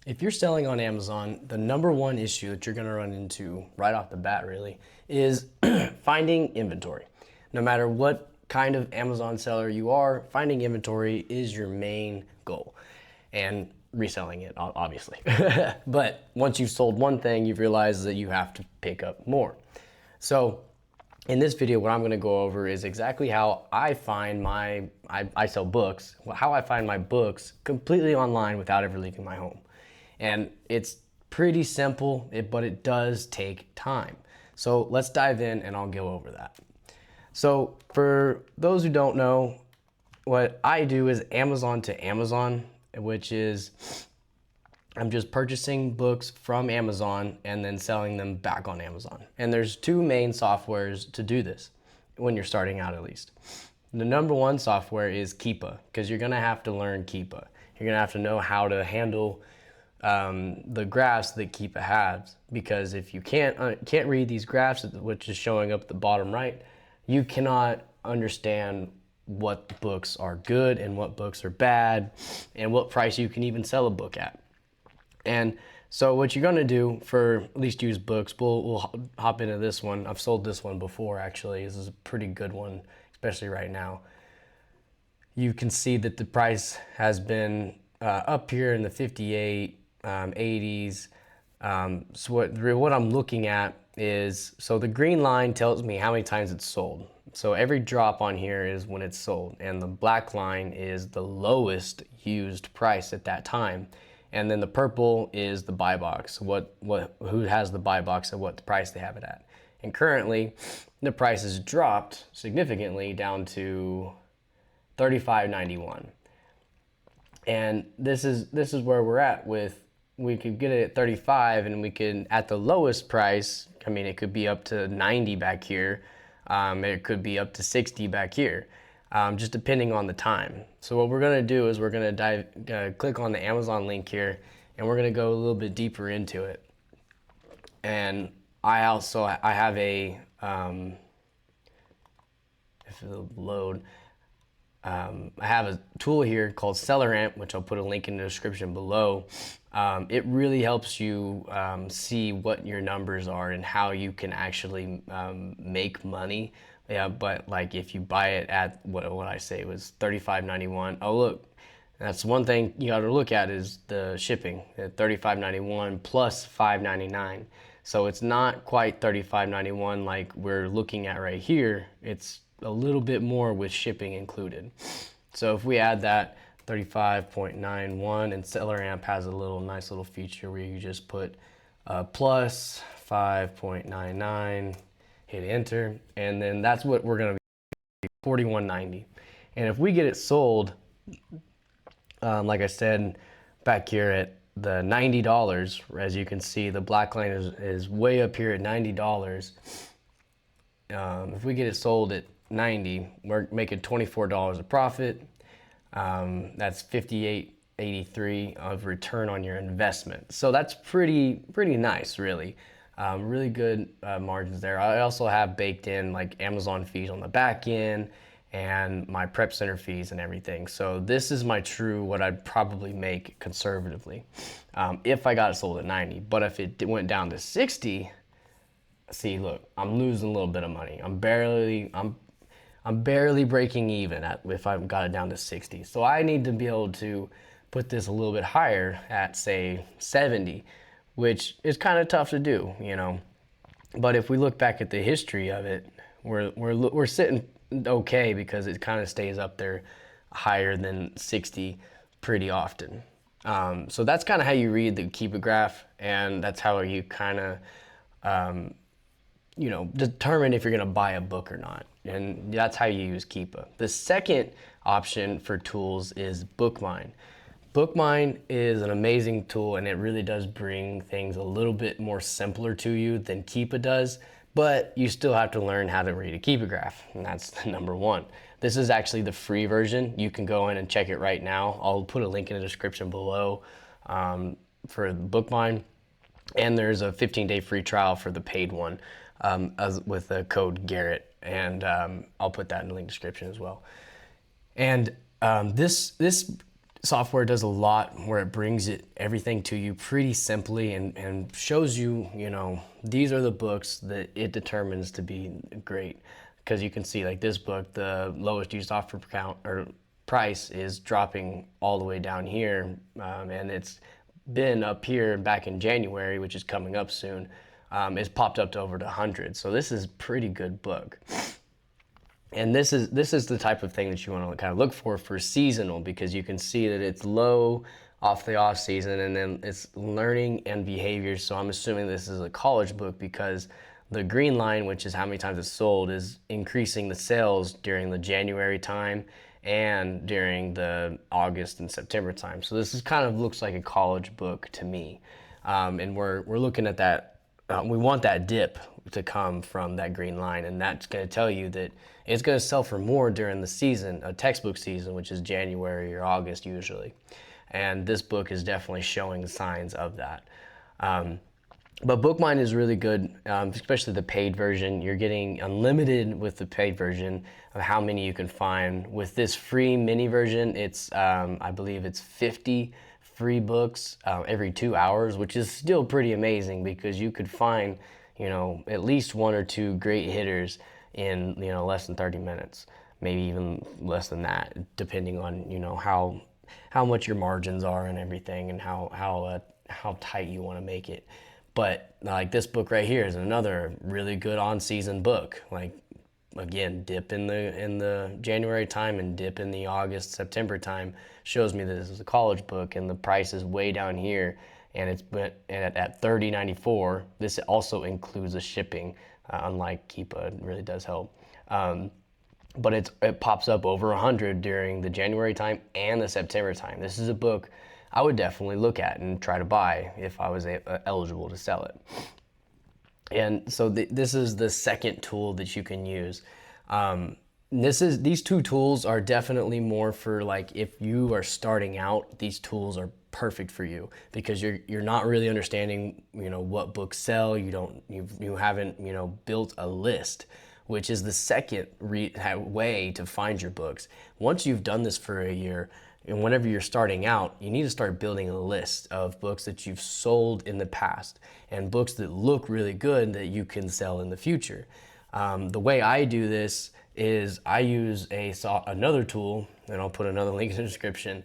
If you're selling on Amazon, the number one issue that you're going to run into right off the bat really is finding inventory. No matter what kind of Amazon seller you are, finding inventory is your main goal, and reselling it, obviously. But once you've sold one thing, you've realized that you have to pick up more. So in this video, what I'm going to go over is exactly how I find I sell books, how I find my books completely online without ever leaving my home. And it's pretty simple, but it does take time. So let's dive in and I'll go over that. So for those who don't know, what I do is Amazon to Amazon, which is I'm just purchasing books from Amazon and then selling them back on Amazon. And there's two main softwares to do this, when you're starting out at least. The number one software is Keepa, because you're gonna have to learn Keepa. You're gonna have to know how to handle the graphs that Keepa has, because if you can't read these graphs, which is showing up at the bottom right, you cannot understand what books are good and what books are bad and what price you can even sell a book at. And so what you're gonna do for at least used books, we'll hop into this one. I've sold this one before actually. This is a pretty good one, especially right now. You can see that the price has been up here in the 58, 80s. So what I'm looking at is, so the green line tells me how many times it's sold. So every drop on here is when it's sold, and the black line is the lowest used price at that time. And then the purple is the buy box, who has the buy box and what the price they have it at. And currently, the price has dropped significantly down to $35.91. And this is where we're at with, we could get it at 35 and we can, at the lowest price, I mean, it could be up to 90 back here. It could be up to 60 back here, just depending on the time. So what we're gonna do is we're gonna click on the Amazon link here, and we're gonna go a little bit deeper into it. And I have a, if it'll load, I have a tool here called SellerAmp, which I'll put a link in the description below. It really helps you see what your numbers are and how you can actually make money. Yeah, but like if you buy it at what I say was $35.91. Oh look, that's one thing you got to look at is the shipping at $35.91 plus $5.99. So it's not quite $35.91 like we're looking at right here. It's a little bit more with shipping included. So if we add that 35.91, and SellerAmp has a nice little feature where you just put plus 5.99, hit enter, and then that's what we're gonna be, $41.90. And if we get it sold, like I said, back here at the $90, as you can see, the black line is way up here at $90. If we get it sold at 90, we're making $24 of profit. That's $58.83 of return on your investment. So that's pretty nice, really. Really good margins there. I also have baked in like Amazon fees on the back end and my prep center fees and everything. So this is what I'd probably make conservatively if I got it sold at 90. But if it went down to 60, see, look, I'm losing a little bit of money. I'm barely breaking even if I've got it down to 60. So I need to be able to put this a little bit higher at, say, 70, which is kind of tough to do, you know. But if we look back at the history of it, we're sitting okay, because it kind of stays up there higher than 60 pretty often. So that's kind of how you read the Keepa graph, and that's how you kind of determine if you're going to buy a book or not. And that's how you use Keepa. The second option for tools is BookMine. BookMine is an amazing tool, and it really does bring things a little bit more simpler to you than Keepa does, but you still have to learn how to read a Keepa graph, and that's the number one. This is actually the free version. You can go in and check it right now. I'll put a link in the description below for BookMine, and there's a 15-day free trial for the paid one with the code GARRETT, and I'll put that in the link description as well. And this software does a lot where it brings everything to you pretty simply and shows you, these are the books that it determines to be great. Because you can see, like this book, the lowest used offer count or price is dropping all the way down here, and it's been up here back in January, which is coming up soon. It's popped up to over 100. So this is a pretty good book. And this is the type of thing that you want to kind of look for seasonal, because you can see that it's low off the off season, and then it's learning and behavior. So I'm assuming this is a college book, because the green line, which is how many times it's sold, is increasing the sales during the January time and during the August and September time. So this is kind of looks like a college book to me. And we're looking at that. We want that dip to come from that green line, and that's going to tell you that it's going to sell for more during the season, a textbook season, which is January or August usually. And this book is definitely showing signs of that. But BookMine is really good, especially the paid version. You're getting unlimited with the paid version of how many you can find. With this free mini version, it's I believe it's 50 free books every 2 hours, which is still pretty amazing, because you could find, at least one or two great hitters in, less than 30 minutes, maybe even less than that, depending on, how much your margins are and everything, and how tight you want to make it. But like this book right here is another really good on-season book. Like, again, dip in the January time and dip in the August, September time shows me that this is a college book, and the price is way down here, and it's at $30.94. This also includes the shipping, unlike Keepa. It really does help. But it pops up over 100 during the January time and the September time. This is a book I would definitely look at and try to buy if I was eligible to sell it. And so this is the second tool that you can use. These two tools are definitely more for, like, if you are starting out, these tools are perfect for you, because you're not really understanding, what books sell. You haven't, built a list, which is the second way to find your books. Once you've done this for a year, and whenever you're starting out, you need to start building a list of books that you've sold in the past and books that look really good that you can sell in the future. The way I do this is I use another tool, and I'll put another link in the description,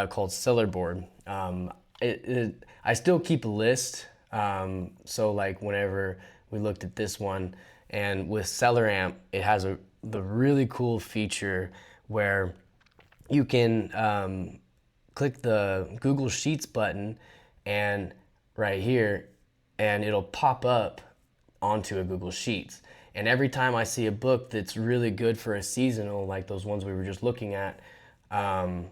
called Seller Board. I still keep a list. So like whenever we looked at this one, and with Seller Amp, it has the really cool feature where you can click the Google Sheets button and right here, and it'll pop up onto a Google Sheets. And every time I see a book that's really good for a seasonal, like those ones we were just looking at, gotta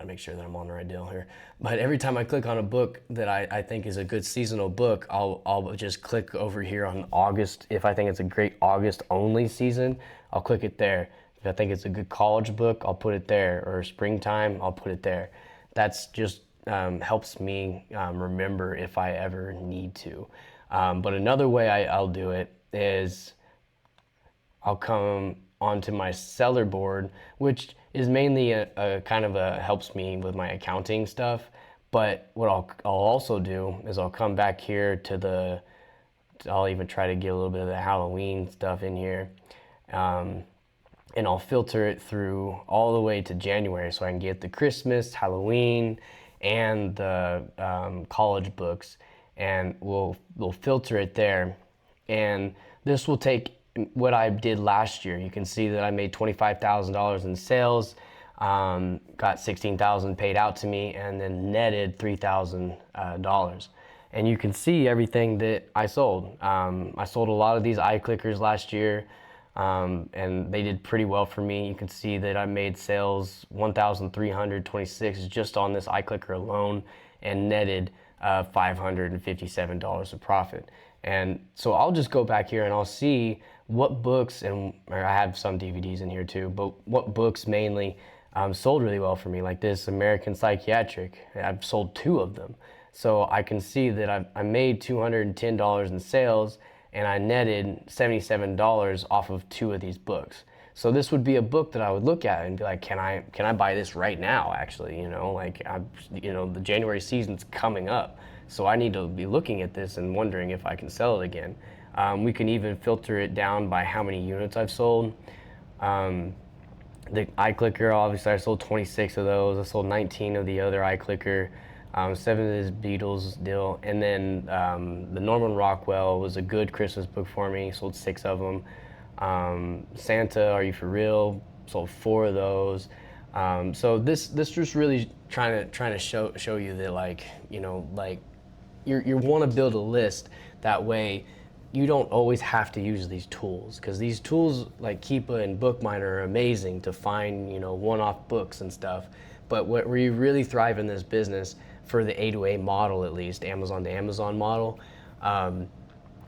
make sure that I'm on the right deal here. But every time I click on a book that I think is a good seasonal book, I'll just click over here on August. If I think it's a great August only season, I'll click it there. If I think it's a good college book, I'll put it there. Or springtime, I'll put it there. That's just helps me remember if I ever need to. But another way I'll do it is I'll come onto my Seller Board, which is mainly a kind of helps me with my accounting stuff. But what I'll also do is I'll come back here to I'll even try to get a little bit of the Halloween stuff in here. And I'll filter it through all the way to January, so I can get the Christmas, Halloween, and the college books, and we'll filter it there. And this will take what I did last year. You can see that I made $25,000 in sales, got $16,000 paid out to me, and then netted $3,000. And you can see everything that I sold. I sold a lot of these iClickers last year. And they did pretty well for me. You can see that I made sales 1,326 just on this iClicker alone, and netted $557 of profit. And so I'll just go back here and I'll see what books, or I have some DVDs in here too, but what books mainly sold really well for me. Like this American Psychiatric, I've sold 2 of them. So I can see that I made $210 in sales, and I netted $77 off of 2 of these books. So this would be a book that I would look at and be like, can I buy this right now? Actually, like the January season's coming up, so I need to be looking at this and wondering if I can sell it again. We can even filter it down by how many units I've sold. The iClicker, obviously, I sold 26 of those. I sold 19 of the other iClicker, 7 of this Beatles deal, and then the Norman Rockwell was a good Christmas book for me. Sold 6 of them. Santa, Are You For Real? Sold 4 of those. So this just really trying to show you that like you want to build a list that way. You don't always have to use these tools, because these tools like Keepa and Bookminer are amazing to find one-off books and stuff. But where you really thrive in this business, for the A to A model at least, Amazon to Amazon model,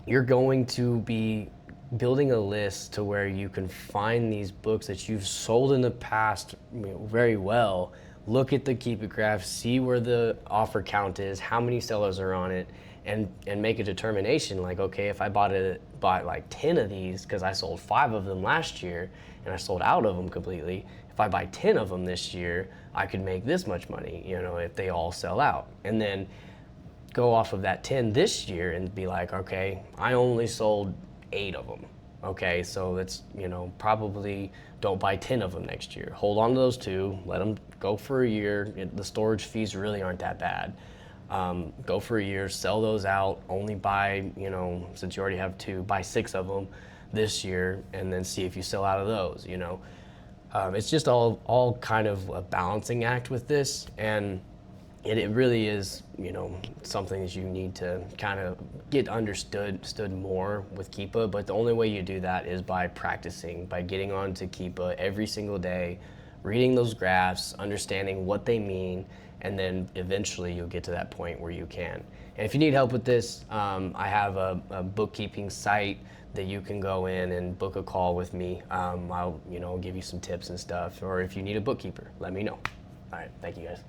you're going to be building a list to where you can find these books that you've sold in the past very well. Look at the Keep It graph, see where the offer count is, how many sellers are on it, and make a determination like, okay, if I bought like 10 of these, because I sold 5 of them last year and I sold out of them completely, if I buy 10 of them this year, I could make this much money, if they all sell out. And then go off of that 10 this year and be like, okay, I only sold 8 of them. Okay, so it's, probably don't buy 10 of them next year. Hold on to those 2, let them go for a year. The storage fees really aren't that bad. Go for a year, sell those out, only buy, since you already have 2, buy 6 of them this year, and then see if you sell out of those, It's just all kind of a balancing act with this, and it really is, something that you need to kind of get understood more with Keepa. But the only way you do that is by practicing, by getting on to Keepa every single day, reading those graphs, understanding what they mean, and then eventually you'll get to that point where you can. And if you need help with this, I have a bookkeeping site that you can go in and book a call with me. I'll give you some tips and stuff. Or if you need a bookkeeper, let me know. All right, thank you guys.